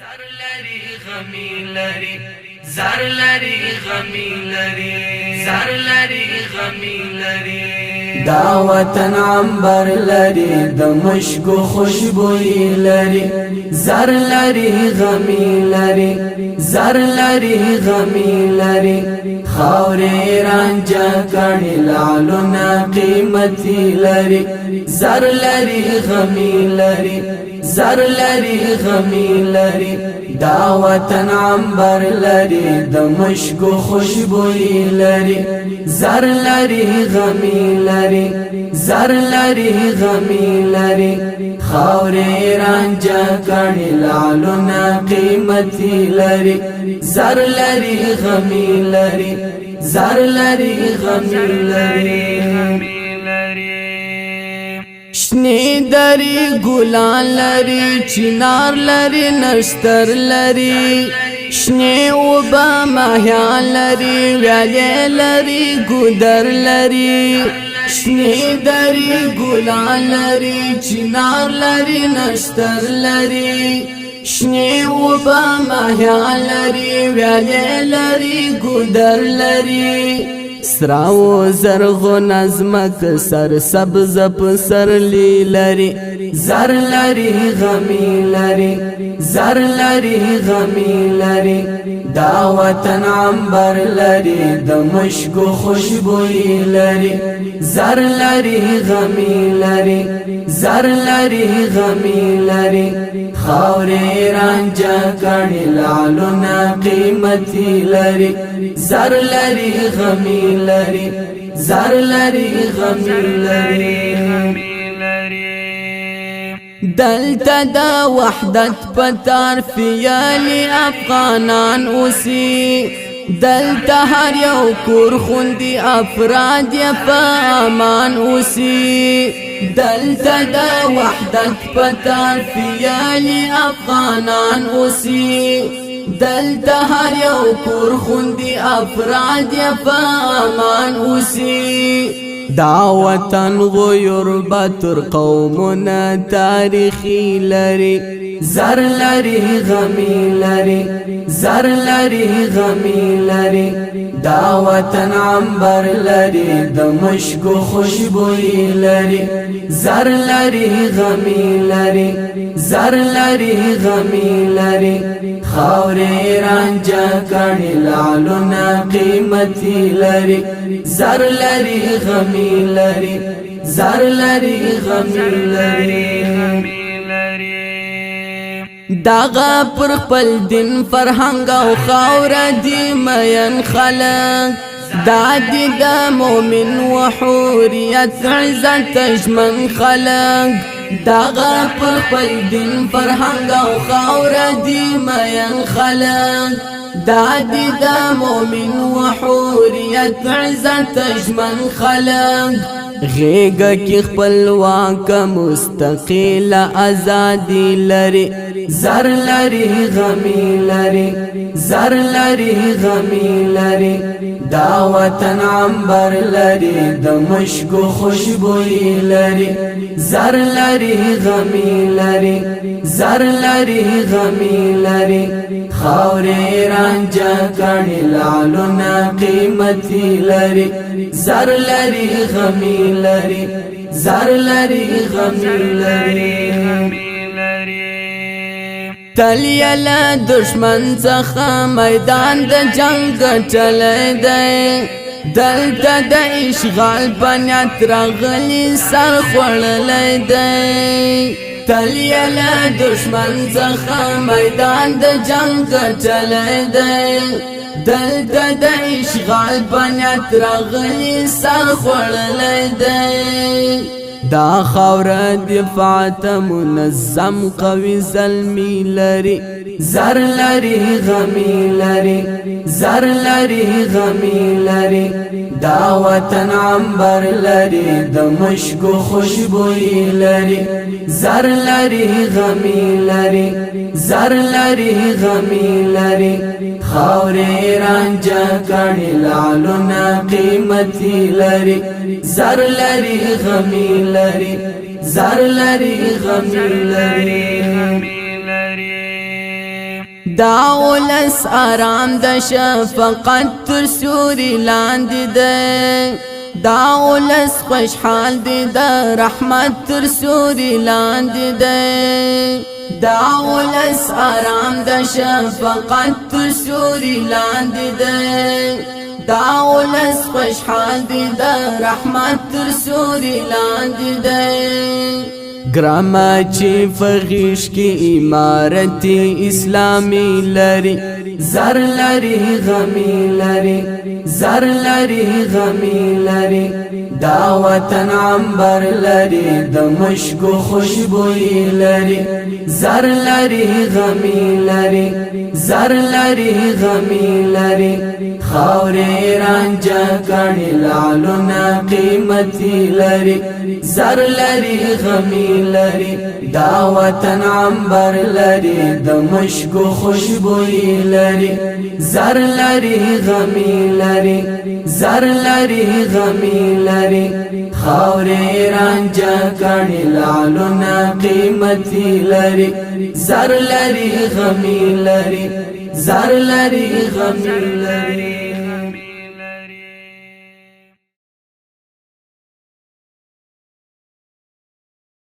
زر لري غمی لري زر لري غمی لري زر لري غمی لري دا وطن عنبر لري د مشکو خوشبوئی لري زر لري غمی لري زر لري غمی لري خاورې رانجا کړي لعلنا قیمتي لري زر لري غمی لري زر لري غمی لري دا وطن عنبر لري د مشکو خوشبوئی لري زر لري غمی لري زر لري غمی لري خاورې رانجا کړي لعلنا قیمتي لري زر لري غمی لري زر لري غمی لري شنی دری گلان لري چنار لري نشتر لري شنی اوبا ماهیان لري ویالی لري گودر لري شنی دری گلان لري چنار لري نشتر لري شنی اوبا ماهیان لري ویالی لري گودر لري سراو زرغو نظمک سر سبز پسر لی لري زر لري غمی لري زر لري غمی لري دا وطن عنبر لري د مشکو خوشبوئی لري زر لري غمی لري زر لري غمی لري خاورې رانجا کړي لعلنا قیمتي لري زر لري غمی لري زر لري غمی لري دلتا دا وحدت پتار فیالی افغانان اوسی دلتا هر یو کور خوندی افراد یا پا امان اوسی دلتا دا وحدت پتار فیالی افغانان اوسی دلتا هر یو کور خوندی افراد یا پا امان اوسی دا وطن غیربتر قومنا تاریخی لري زر لري غمی لري زر لري غمی لري دا وطن عنبر لري د مشکو خوشبوئی لري زر لري غمی لري زر لري غمی لري خاورې رانجا کړي لعلنا قیمتي لري زر لري غمی لري زر لري غمی لري داغا پر خپل دین فرهنګ او خاور دی مین خلق دادی دا مومن و حوریت عزت اجمن خلق داغا پر خپل دین فرهنګ او خاور دی مین خلق دادی دا مومن و حوریت عزت اجمن خلق غیگا کی خپلواک مستقیل ازادی لري زر لري غمی لري زر لري غمی لري دا وطن عنبر لري د مشکو خوشبوئی لري زر لري غمی لري زر لري غمی لري خاورې رانجا کړي لعلنا قیمتي لري زر لري غمی لري زر لري غمی لري تلیلا دشمن څخه میدان د جنگ ګټلې دی دلته د اشغال بنیاد راغلی سر خوړلې دی تلیلا دشمن څخه میدان د جنگ ګټلې دی دلته د اشغال بنیاد راغلی سر خوړلې دی دا خاور دفاعت منظم قوی ظلمی لري زر لري غمی لري زر لري غمی لري دا وطن عنبر لري د مشکو خوشبوئی لري زر لري غمی لري زر لري غمی لري خاورې رانجا کړي لعلنا قیمتي لري زر لري غمی لري زر لري غمی لري دا ولس آرام د شفقت تر سوري لاندې ده دا ولس خوشحال دی د رحمت تر سوري لاندې ده دا ولس آرام د شفقت تر سوري لاندې ده دا ولس خوشحال دی د رحمت تر سوري لاندې ده گراما چی فغیش کی امارت اسلامی لری زر لری غمی لری زر لری غمی لری دا وطن عنبر لری د مشکو خوشبوئی لری زر لری غمی لری زر لری غمی لری خاور رانجا کڑی لعلنا قیمتی لری زر لری غمی لری دا وطن عنبر لری د مشکو خوشبوئی لری زر لری غمی لری زر لری غمی لری خاور رانجا کڑی لعلنا قیمتی لری زر لری غمی لری زر لری غمی لری